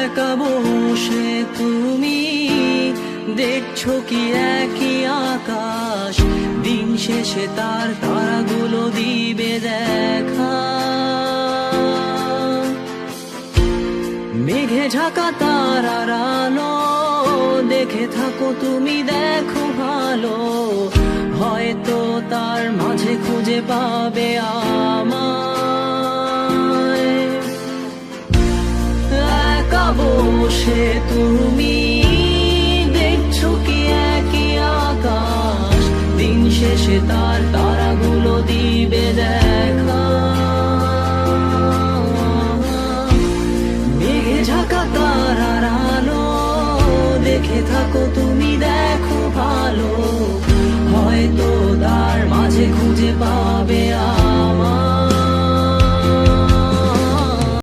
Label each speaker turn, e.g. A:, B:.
A: একা বসে তুমি দেখছো কি একই আকাশ, দিন শেষে তার তারাগুলো দিবে দেখা। মেঘে ঢাকা তারার আলো দেখে থাকো তুমি, দেখো ভালো, হয়তো তার মাঝে খুঁজে পাবে আমায়। একা বসে তুমি দেখছো কি একই আকাশ, দিন শেষে তার তারাগুলো দিবে দেখা। মেঘে ঢাকা তারার আলো দেখে থাকো তুমি, দেখো ভালো, হয়তো তার মাঝে খুঁজে পাবে